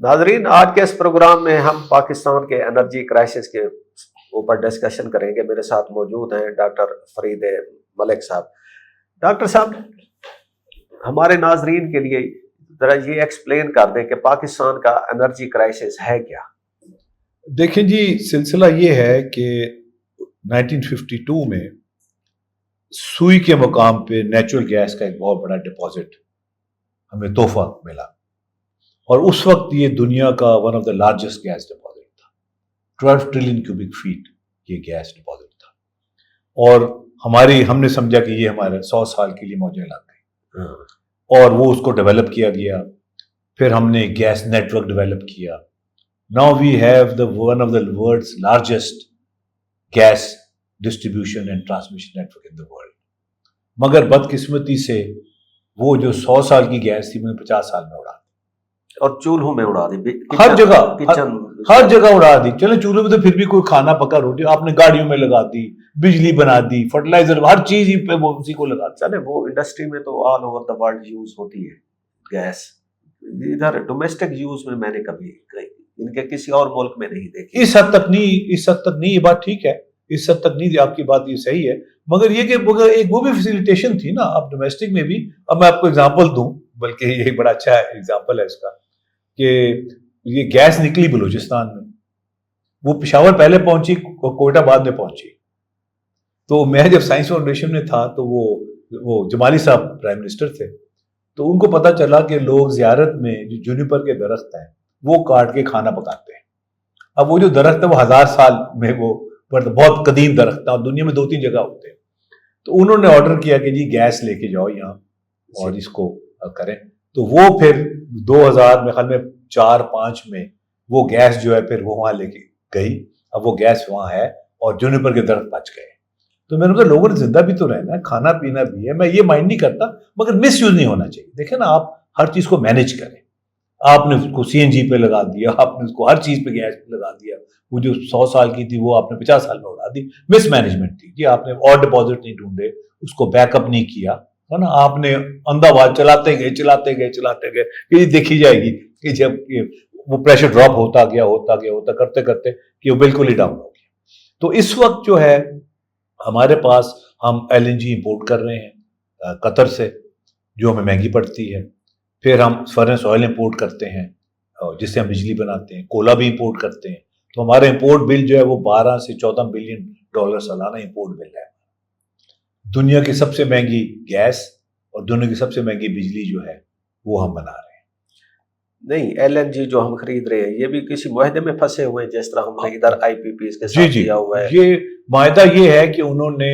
ناظرین، آج کے اس پروگرام میں ہم پاکستان کے انرجی کرائسس کے اوپر ڈسکشن کریں گے۔ میرے ساتھ موجود ہیں ڈاکٹر فرید ملک صاحب۔ ڈاکٹر صاحب، ہمارے ناظرین کے لیے ذرا یہ ایکسپلین کر دیں کہ پاکستان کا انرجی کرائسس ہے کیا؟ دیکھیں جی، سلسلہ یہ ہے کہ 1952 میں سوئی کے مقام پہ نیچرل گیس کا ایک بہت بڑا ڈپازٹ ہمیں تحفہ ملا، اور اس وقت یہ دنیا کا one of the largest gas deposit تھا۔ 12 ٹریلین کیوبک فیٹ یہ گیس ڈپازٹ تھا، اور ہم نے سمجھا کہ یہ ہمارے 100 سال کے لیے موجیں لگ گئی، اور وہ اس کو ڈیولپ کیا گیا۔ پھر ہم نے گیس نیٹ ورک ڈیولپ کیا۔ Now we have the one of the world's largest gas distribution and transmission network in the world. مگر بدقسمتی سے وہ جو 100 سال کی گیس تھی، میں نے 50 سال میں اڑا دی، اور چولہوں میں اڑا دی، ہر جگہ اڑا دی۔ چلے چولہوں میں تو پھر بھی کوئی کھانا پکا روٹی، آپ نے گاڑیوں میں لگا دی، بجلی بنا دی، فرٹیلائزر، ہر چیز ہی پہ وہ اسی کو لگا دی۔ چلے وہ انڈسٹری میں تو all over the world use ہوتی ہے گیس، ادھر ڈومیسٹک یوز میں نے کبھی ان کے کسی اور ملک میں نہیں دیکھی۔ اس حد تک نہیں، یہ بات ٹھیک ہے، اس حد تک نہیں، آپ کی بات یہ صحیح ہے، مگر یہ کہ ایک وہ بھی فیسیلیٹیشن تھی نا۔ اب ڈومیسٹک میں بھی، اب میں آپ کو اگزامپل دوں، بلکہ یہ ایک بڑا اچھا اگزامپل ہے اس کا، کہ یہ گیس نکلی بلوچستان میں، وہ پشاور پہلے پہنچی اور کوئٹہ بعد میں پہنچی۔ تو میں جب سائنس فاؤنڈیشن میں تھا تو وہ جمالی صاحب پرائم منسٹر تھے، تو ان کو پتا چلا کہ لوگ زیارت میں جو جونیپر کے درخت ہیں وہ کاٹ کے کھانا پکاتے ہیں۔ اب وہ جو درخت ہے وہ 1000 سال میں وہ بہت قدیم درخت ہے، اور دنیا میں 2-3 جگہ ہوتے ہیں۔ تو انہوں نے آرڈر کیا کہ جی گیس لے کے جاؤ یہاں اور اس کو کریں۔ تو وہ پھر 2000 میں خیال میں 4-5 میں وہ گیس جو ہے پھر وہ وہاں لے کے گئی۔ اب وہ گیس وہاں ہے اور جونیپر کے درخت بچ گئے۔ تو میں نے کہا لوگوں نے زندہ بھی تو رہنا ہے، کھانا پینا بھی ہے، میں یہ مائنڈ نہیں کرتا، مگر مس یوز نہیں ہونا چاہیے۔ دیکھیں نا، آپ ہر چیز کو مینیج کریں۔ آپ نے اس کو CNG پہ لگا دیا، آپ نے اس کو ہر چیز پہ گیس پہ لگا دیا، وہ جو 100 سال کی تھی وہ آپ نے 50 سال میں اڑا دی۔ مس مینجمنٹ تھی جی، آپ نے اور ڈپازٹ نہیں ڈھونڈے، اس کو بیک اپ نہیں کیا، ہے نا، آپ نے اندھا واد چلاتے گئے، یہ دیکھی جائے گی کہ جب وہ پریشر ڈراپ ہوتا گیا کرتے کرتے کہ وہ بالکل ہی ڈاؤن ہو گیا۔ تو اس وقت جو ہے ہمارے پاس ہم LNG امپورٹ کر رہے ہیں قطر سے، جو ہمیں مہنگی پڑتی ہے۔ پھر ہم فرنس آئل امپورٹ کرتے ہیں جس سے ہم بجلی بناتے ہیں، کولا بھی امپورٹ کرتے ہیں۔ تو ہمارا امپورٹ بل جو ہے وہ 12 سے 14 بلین ڈالر سالانہ امپورٹ بل ہے۔ دنیا کی سب سے مہنگی گیس اور دنیا کی سب سے مہنگی بجلی جو ہے وہ ہم بنا رہے ہیں۔ نہیں، LNG جو ہم خرید رہے ہیں یہ بھی کسی معاہدے میں پھنسے ہوئے ہیں، جس طرح ہم نے ادھر IPPs کے ساتھ کیا ہوا ہے۔ یہ معاہدہ یہ ہے کہ انہوں نے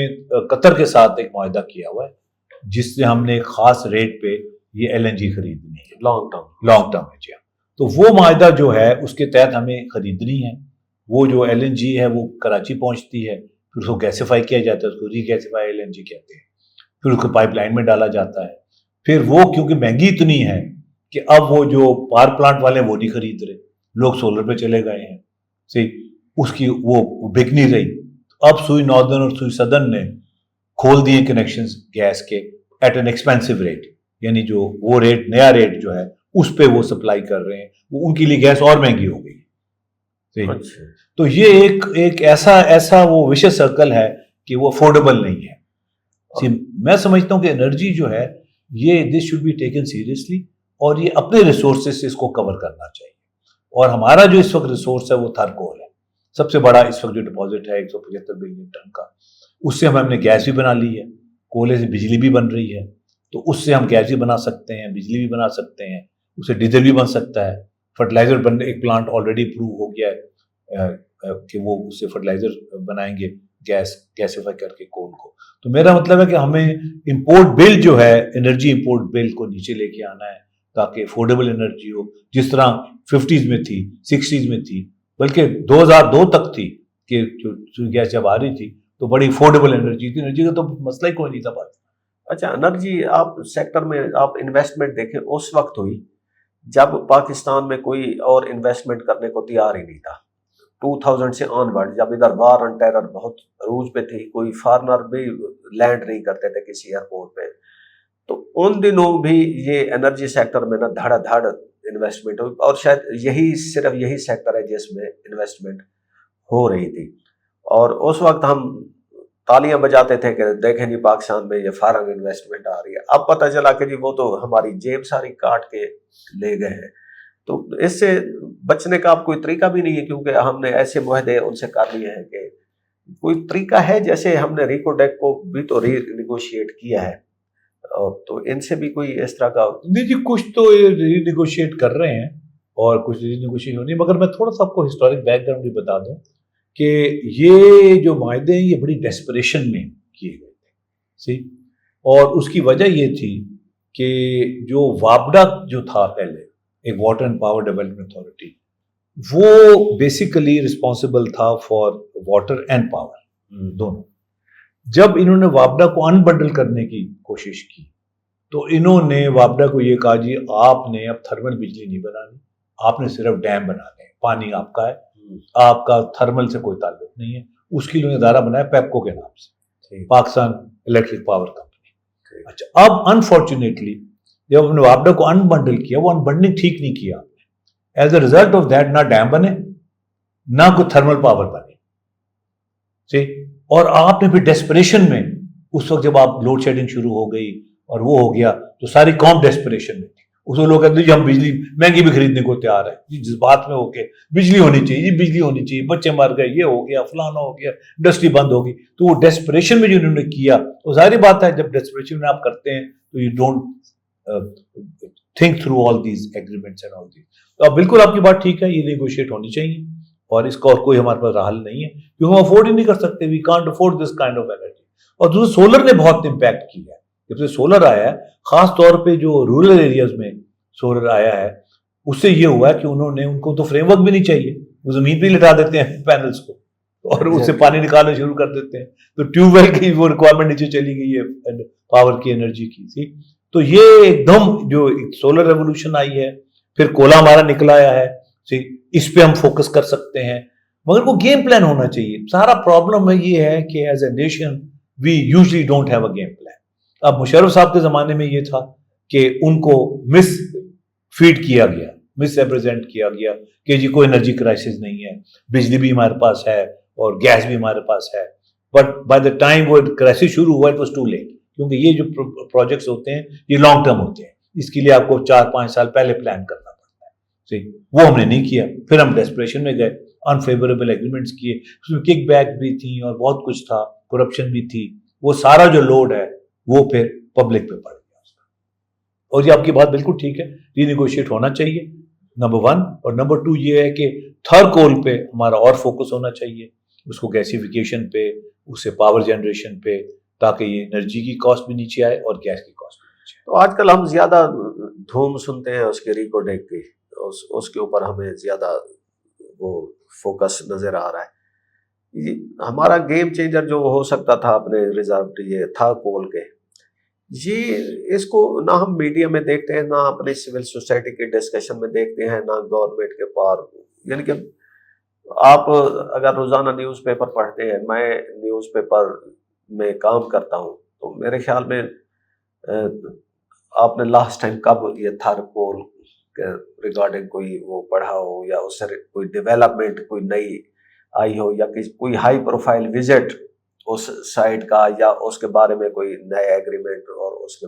قطر کے ساتھ ایک معاہدہ کیا ہوا ہے جس سے ہم نے ایک خاص ریٹ پہ یہ LNG خریدنی ہے، لانگ ٹرم ہے جی۔ تو وہ معاہدہ جو ہے اس کے تحت ہمیں خریدنی ہے۔ وہ جو LNG ہے وہ کراچی پہنچتی ہے، پھر اس کو گیسیفائی کیا جاتا ہے، اس کو ری گیسیفائی LNG کہتے ہیں، پھر اس کو پائپ لائن میں ڈالا جاتا ہے۔ پھر وہ کیونکہ مہنگی اتنی ہے کہ اب وہ جو پاور پلانٹ والے وہ نہیں خرید رہے، لوگ سولر پہ چلے گئے ہیں، اس کی وہ بک نہیں رہی۔ اب سوئی ناردرن اور سوئی سدرن نے کھول دیے کنیکشنز گیس کے ایٹ این ایکسپینسو ریٹ، یعنی جو وہ ریٹ، نیا ریٹ جو ہے اس پہ وہ سپلائی کر رہے ہیں، وہ ان کے لیے گیس اور مہنگی ہو گئی۔ تو یہ ایک ایسا وہ وشیس سرکل ہے کہ وہ افورڈیبل نہیں ہے۔ میں سمجھتا ہوں کہ انرجی جو ہے یہ this should be taken seriously, اور یہ اپنے ریسورسز سے اس کو کور کرنا چاہیے۔ اور ہمارا جو اس وقت ریسورس ہے وہ تھر کول ہے، سب سے بڑا اس وقت جو ڈپازٹ ہے 175 بلین ٹن کا، اس سے ہم نے گیس بھی بنا لی ہے، کولے سے بجلی بھی بن رہی ہے، تو اس سے ہم گیس بھی بنا سکتے ہیں، بجلی بھی بنا سکتے ہیں، اس سے ڈیزل بھی بن سکتا ہے، فرٹیلائزر بننے ایک پلانٹ آلریڈی اپروو ہو گیا ہے کہ وہ اس سے فرٹیلائزر بنائیں گے گیسیفائی کر کے کول کو۔ تو میرا مطلب ہے کہ ہمیں امپورٹ بل جو ہے، انرجی امپورٹ بل کو نیچے لے کے آنا ہے تاکہ افورڈیبل انرجی ہو، جس طرح 50s میں تھی، 60s میں تھی، بلکہ 2002 تک تھی کہ جو گیس جب آ رہی تھی تو بڑی افورڈیبل انرجی تھی، انرجی کا تو مسئلہ ہی کوئی نہیں تھا بات۔ اچھا، انرجی آپ سیکٹر میں آپ انویسٹمنٹ دیکھیں، اس وقت ہوئی جب پاکستان میں کوئی اور انویسٹمنٹ کرنے کو تیار ہی نہیں تھا۔ 2000 سے آن ورڈ جب ادھر وار اینڈ ٹیرر بہت عروج پہ تھی، کوئی فارنر بھی لینڈ نہیں کرتے تھے کسی ایئرپورٹ پہ، تو ان دنوں بھی یہ انرجی سیکٹر میں نا دھڑا دھڑ انویسٹمنٹ ہوئی, اور شاید صرف یہی سیکٹر ہے جس میں انویسٹمنٹ ہو رہی تھی. اور اس وقت ہم تالیاں بجاتے تھے کہ دیکھیں جی پاکستان میں یہ فارغ انویسٹمنٹ آ رہی ہے. اب پتہ چلا کہ جی وہ تو ہماری جیب ساری کاٹ کے لے گئے ہیں. تو اس سے بچنے کا اب کوئی طریقہ بھی نہیں ہے, کیونکہ ہم نے ایسے معاہدے ان سے کر لیے ہیں کہ کوئی طریقہ ہے. جیسے ہم نے ریکو ڈیک کو بھی تو ری نیگوشیٹ کیا ہے, تو ان سے بھی کوئی اس طرح کا نہیں جی, کچھ تو ری نیگوشیٹ کر رہے ہیں اور کچھ ری نیگوشیٹ ہونی. مگر میں تھوڑا سا آپ کو ہسٹورک بیک گراؤنڈ بھی بتا دوں کہ یہ جو معاہدے ہیں یہ بڑی ڈیسپریشن میں کیے گئے تھے, اور اس کی وجہ یہ تھی کہ جو وابڈا جو تھا پہلے, ایک water and power development authority, وہ بیسیکلی رسپانسبل تھا فار واٹر اینڈ پاور دونوں. جب انہوں نے وابڈا کو انبنڈل کرنے کی کوشش کی تو انہوں نے وابڈا کو یہ کہا جی آپ نے اب تھرمل بجلی نہیں بنانی, آپ نے صرف ڈیم بنانے ہیں, پانی آپ کا ہے, آپ کا تھرمل سے کوئی تعلق نہیں ہے. اس کے لیے ادارہ بنایا پیپکو کے نام سے, پاکستان الیکٹرک پاور کمپنی. اچھا, اب انفارچونیٹلی جب ہم نے وابڈا کو انبنڈل کیا, وہ انبنڈلنگ ٹھیک نہیں کیا. As a result of that نہ ڈیم بنے نہ کوئی تھرمل پاور بنے. اور آپ نے پھر ڈیسپریشن میں, اس وقت جب آپ لوڈ شیڈنگ شروع ہو گئی اور وہ ہو گیا تو ساری قوم ڈیسپریشن میں تھی. اس لوگ کہتے ہیں جی ہم بجلی مہنگی بھی خریدنے کو تیار ہے, جس بات میں ہو کے بجلی ہونی چاہیے, جی بجلی ہونی چاہیے, بچے مر گئے, یہ ہو گیا, فلانا ہو گیا, انڈسٹری بند ہوگی. تو وہ ڈیسپریشن میں جو انہوں نے کیا, وہ ظاہری بات ہے جب ڈیسپریشن میں آپ کرتے ہیں تو you don't think through all these agreements and all these. تو اب بالکل آپ کی بات ٹھیک ہے, یہ نیگوشیٹ ہونی چاہیے, اور اس کا اور کوئی ہمارے پاس حل نہیں ہے کیونکہ ہم افورڈ ہی نہیں کر سکتے. We can't afford this kind of energy. اور دوسرے سولر نے بہت امپیکٹ کیا ہے. جب سے سولر آیا ہے, خاص طور پہ جو رورل ایریاز میں سولر آیا ہے, اس سے یہ ہوا ہے کہ انہوں نے, ان کو تو فریم ورک بھی نہیں چاہیے, وہ زمین پہ لٹا دیتے ہیں پینلز کو اور اس سے پانی نکالنا شروع کر دیتے ہیں. تو ٹیوب ویل کی وہ ریکوائرمنٹ نیچے چلی گئی ہے پاور کی, انرجی کی. تو یہ ایک دم جو سولر ریولوشن آئی ہے, پھر کولا ہمارا نکلا آیا ہے, اس پہ ہم فوکس کر سکتے ہیں. مگر وہ گیم پلان ہونا چاہیے. سارا پرابلم یہ ہے کہ as a nation we usually don't have a game plan. اب مشرف صاحب کے زمانے میں یہ تھا کہ ان کو مس فیڈ کیا گیا, مس ریپرزینٹ کیا گیا کہ جی کوئی انرجی کرائسس نہیں ہے, بجلی بھی ہمارے پاس ہے اور گیس بھی ہمارے پاس ہے. بٹ بائی دا ٹائم وہ کرائسس شروع ہوا اٹ واز ٹو لیٹ, کیونکہ یہ جو پروجیکٹس ہوتے ہیں یہ لانگ ٹرم ہوتے ہیں, اس کے لیے آپ کو 4-5 سال پہلے پلان کرنا پڑتا ہے. وہ ہم نے نہیں کیا. پھر ہم ڈیسپریشن میں گئے, انفیوریبل ایگریمنٹس کیے, اس میں کک بیک بھی تھیں اور بہت کچھ تھا, کرپشن بھی تھی. وہ سارا جو لوڈ ہے وہ پھر پبلک پہ پڑ گیا. اور یہ آپ کی بات بالکل ٹھیک ہے, ری نیگوشیٹ ہونا چاہیے, نمبر 1. اور نمبر 2 یہ ہے کہ تھر کول پہ ہمارا اور فوکس ہونا چاہیے, اس کو گیسیفیکیشن پہ, اس سے پاور جنریشن پہ, تاکہ یہ انرجی کی کاسٹ بھی نیچے آئے اور گیس کی کاسٹ بھی نیچے آئے. تو آج کل ہم زیادہ دھوم سنتے ہیں اس کے ریکو ڈیک کی, اس کے اوپر ہمیں زیادہ وہ فوکس نظر آ رہا ہے. ہمارا گیم چینجر جو ہو سکتا تھا اپنے ریزرو یہ تھا کول کے, یہ اس کو نہ ہم میڈیا میں دیکھتے ہیں, نہ اپنے سول سوسائٹی کے ڈسکشن میں دیکھتے ہیں, نہ گورنمنٹ کے پار. یعنی کہ آپ اگر روزانہ نیوز پیپر پڑھتے ہیں, میں نیوز پیپر میں کام کرتا ہوں, تو میرے خیال میں آپ نے لاسٹ ٹائم کب یہ تھر کول ریگارڈنگ کوئی وہ پڑھا ہو, یا اس سے کوئی ڈیولپمنٹ کوئی نئی آئی ہو, یا کوئی ہائی پروفائل وزٹ اس سائٹ کا, یا اس کے بارے میں کوئی نیا ایگریمنٹ, اور اس کے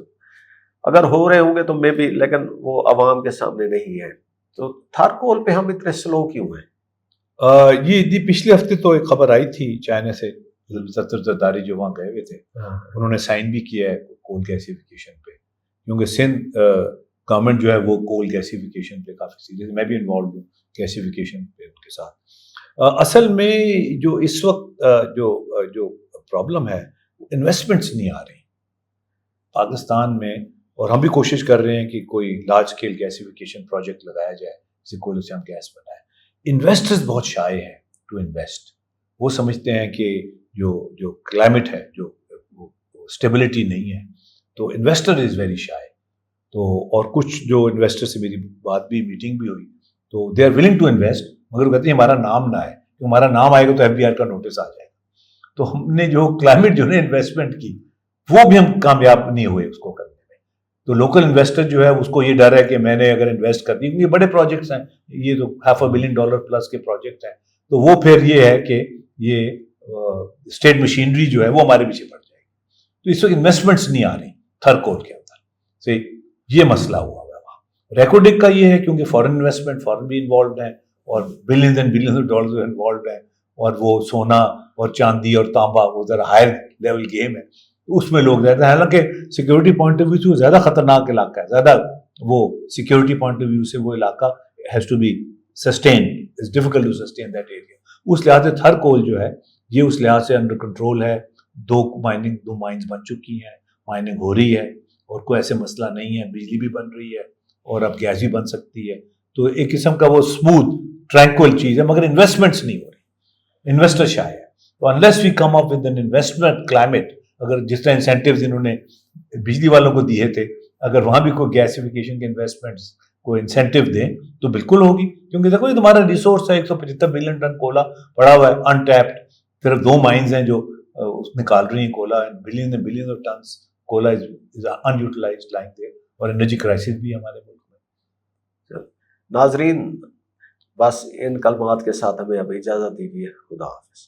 اگر ہو رہے ہوں گے تو میں بھی, لیکن وہ عوام کے سامنے نہیں ہے. تو تھر کول پہ ہم اتنے سلو کیوں ہیں؟ یہ پچھلے ہفتے تو ایک خبر آئی تھی چائنا سے, ستر زرداری جو وہاں گئے ہوئے تھے, انہوں نے سائن بھی کیا ہے کول گیسیفیکیشن پہ, کیونکہ سندھ گورنمنٹ جو ہے وہ کول گیسیفیکیشن پہ کافی سیریس, میں بھی انوالوڈ ہوں گیسیفیکیشن پہ ان کے ساتھ. اصل میں جو اس وقت جو پرابلم ہے, انویسٹمنٹس نہیں آ رہی پاکستان میں, اور ہم بھی کوشش کر رہے ہیں کہ کوئی لارج اسکیل گیسیفیکیشن پروجیکٹ لگایا جائے جسے کولر سے ہم گیس بنائیں. انویسٹرز بہت شائع ہیں ٹو انویسٹ. وہ سمجھتے ہیں کہ جو کلائمیٹ ہے, جو اسٹیبلٹی نہیں ہے, تو انویسٹر از ویری شائع. تو اور کچھ جو انویسٹر سے میری بات بھی, میٹنگ بھی ہوئی, تو they are willing to invest, مگر وہ کہتے ہیں ہمارا نام نہ آئے, کہ ہمارا نام آئے گا تو FBI کا نوٹس آ جائے گا. تو ہم نے جو کلائمیٹ جو ہے انویسٹمنٹ کی, وہ بھی ہم کامیاب نہیں ہوئے اس کو کرنے میں. تو لوکل انویسٹر جو ہے اس کو یہ ڈر ہے کہ میں نے اگر انویسٹ کر دی، کیونکہ یہ بڑے پروجیکٹس ہیں، یہ تو $500 ملین پلس کے پروجیکٹ ہیں، تو وہ پھر یہ ہے کہ یہ اسٹیٹ مشینری جو ہے وہ ہمارے پیچھے پڑ جائے گی. تو اس وقت انویسٹمنٹس نہیں آ رہی تھرکول کے اندر سے، یہ مسئلہ ہوا ہے وہاں. ریکوڈک کا یہ ہے کیونکہ فورن انویسٹمنٹ فورن بھی انوالوڈ ہیں اور billions and billions of dollars involved ہیں، اور وہ سونا اور چاندی اور تانبا وہ ذرا ہائر لیول گیم ہے، اس میں لوگ رہتے ہیں. حالانکہ سیکورٹی پوائنٹ آف ویو سے وہ زیادہ خطرناک علاقہ ہے، زیادہ وہ سیکورٹی پوائنٹ آف ویو سے وہ علاقہ has to be sustain, it's difficult to sustain that area. اس لحاظ سے تھر کول جو ہے یہ اس لحاظ سے انڈر کنٹرول ہے. دو مائنز بن چکی ہیں، مائننگ ہو رہی ہے اور کوئی ایسے مسئلہ نہیں ہے، بجلی بھی بن رہی ہے اور اب گیس بھی بن سکتی ہے. تو ایک قسم کا وہ اسموتھ ٹرینکول چیز ہے، مگر انویسٹمنٹس نہیں ہو رہی، انویسٹر شائع ہے. تو unless we come up with an investment climate, اگر جس طرح انسینٹیوز انہوں نے بجلی والوں کو دیے تھے، اگر وہاں بھی کوئی گیسیفیکیشن کے انویسٹمنٹس کو انسینٹیو دیں تو بالکل ہوگی. کیونکہ دیکھو یہ تمہارا ریسورس ہے، 175 ملین ٹن کولا پڑا ہوا ہے انٹیپڈ، صرف 2 مائنز ہیں جو نکال رہی ہیں coal, billion of tons coal is unutilised lying there, اور انرجی کرائسس بھی ہے ہمارے ملک میں. ناظرین، بس ان کلمات کے ساتھ ہمیں اب اجازت دیجیے. خدا حافظ.